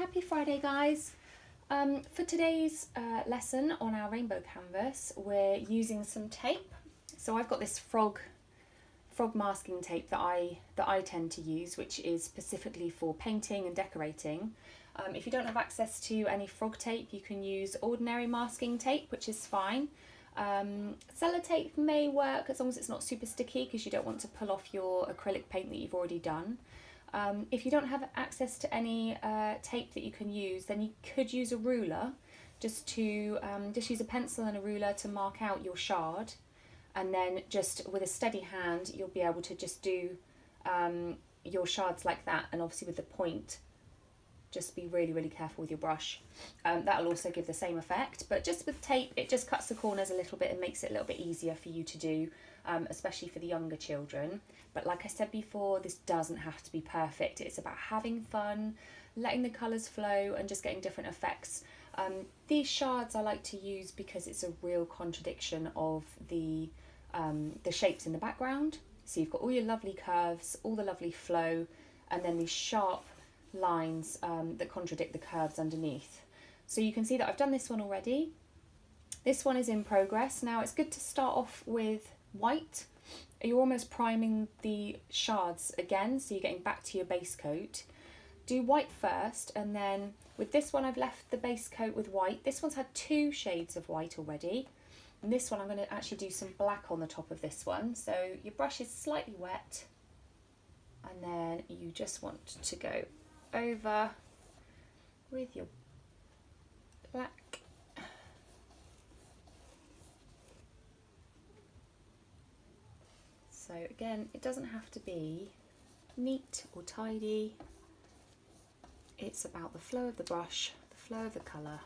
Happy Friday, guys. For today's lesson on our rainbow canvas, we're using some tape. So I've got this frog masking tape that I tend to use, which is specifically for painting and decorating. If you don't have access to any frog tape, you can use ordinary masking tape, which is fine. Sellotape may work as long as it's not super sticky, because you don't want to pull off your acrylic paint that you've already done. If you don't have access to any tape that you can use, then you could use a ruler, just use a pencil and a ruler to mark out your shard, and then just with a steady hand you'll be able to just do your shards like that, and obviously with the point just be really careful with your brush. That'll also give the same effect, but just with tape it just cuts the corners a little bit and makes it a little bit easier for you to do, especially for the younger children. But like I said before, this doesn't have to be perfect. It's about having fun, letting the colours flow and just getting different effects. These shards I like to use because it's a real contradiction of the shapes in the background. So you've got all your lovely curves, all the lovely flow, and then these sharp lines that contradict the curves underneath. So you can see that I've done this one already. This one is in progress. Now it's good to start off with white. You're almost priming the shards again, so you're getting back to your base coat. Do white first, and then with this one I've left the base coat with white. This one's had 2 shades of white already, and this one I'm going to actually do some black on the top of this one. So your brush is slightly wet, and then you just want to go over with your black. So again, it doesn't have to be neat or tidy. It's about the flow of the brush, the flow of the colour,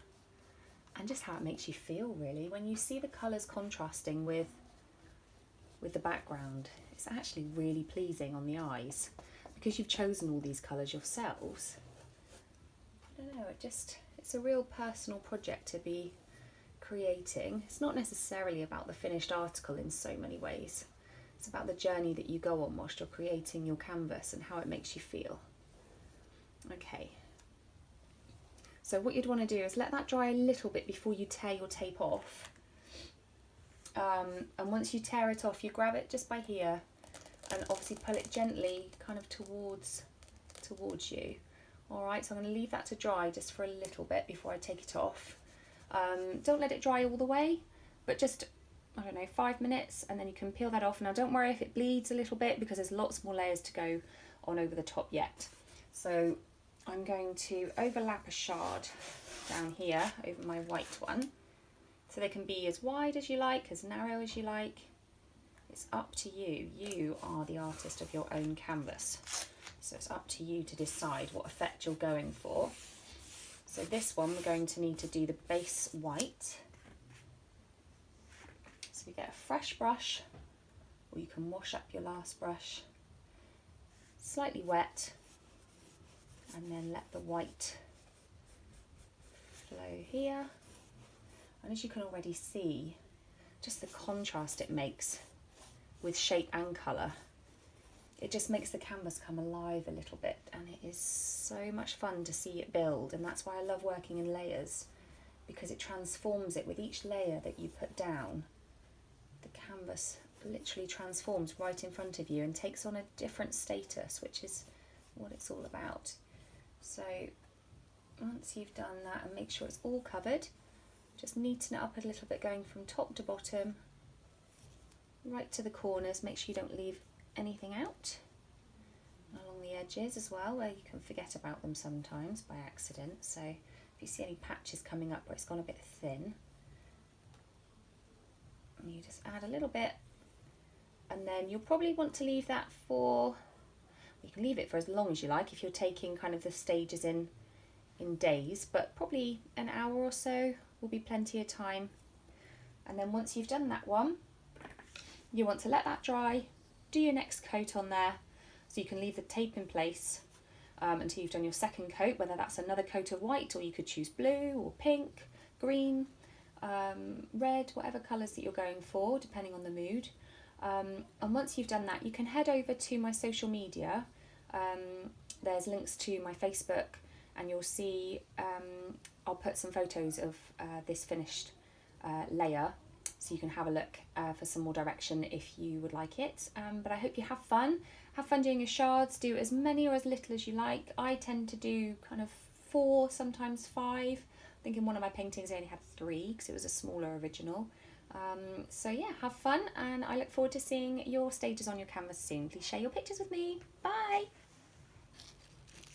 and just how it makes you feel, really. When you see the colours contrasting with the background, it's actually really pleasing on the eyes, because you've chosen all these colours yourselves. I don't know, it's a real personal project to be creating. It's not necessarily about the finished article in so many ways. It's about the journey that you go on whilst you're creating your canvas and how it makes you feel. Okay, so what you'd want to do is let that dry a little bit before you tear your tape off. And once you tear it off, you grab it just by here and obviously pull it gently kind of towards you. Alright, so I'm going to leave that to dry just for a little bit before I take it off. Don't let it dry all the way, but just, I don't know, 5 minutes, and then you can peel that off. Now don't worry if it bleeds a little bit, because there's lots more layers to go on over the top yet. So I'm going to overlap a shard down here over my white one. So they can be as wide as you like, as narrow as you like. It's up to you. You are the artist of your own canvas. So it's up to you to decide what effect you're going for. So this one we're going to need to do the base white. So you get a fresh brush, or you can wash up your last brush, slightly wet, and then let the white flow here. And as you can already see, just the contrast it makes with shape and colour, it just makes the canvas come alive a little bit, and it is so much fun to see it build. And that's why I love working in layers, because it transforms it with each layer that you put down. The canvas literally transforms right in front of you and takes on a different status, which is what it's all about. So once you've done that, and make sure it's all covered, just neaten it up a little bit, going from top to bottom, right to the corners. Make sure you don't leave anything out, and along the edges as well, where you can forget about them sometimes by accident. So if you see any patches coming up where it's gone a bit thin, you just add a little bit, and then you'll probably want to leave that for, you can leave it for as long as you like if you're taking kind of the stages in days, but probably an hour or so will be plenty of time. And then once you've done that one, you want to let that dry, do your next coat on there, so you can leave the tape in place until you've done your second coat, whether that's another coat of white, or you could choose blue or pink, green, red, whatever colours that you're going for, depending on the mood. And once you've done that, you can head over to my social media. There's links to my Facebook and you'll see I'll put some photos of this finished layer so you can have a look for some more direction if you would like it. But I hope you have fun. Have fun doing your shards. Do as many or as little as you like. I tend to do kind of 4, sometimes 5. I think in one of my paintings I only had 3 because it was a smaller original. So yeah, have fun, and I look forward to seeing your stages on your canvas soon. Please share your pictures with me. Bye!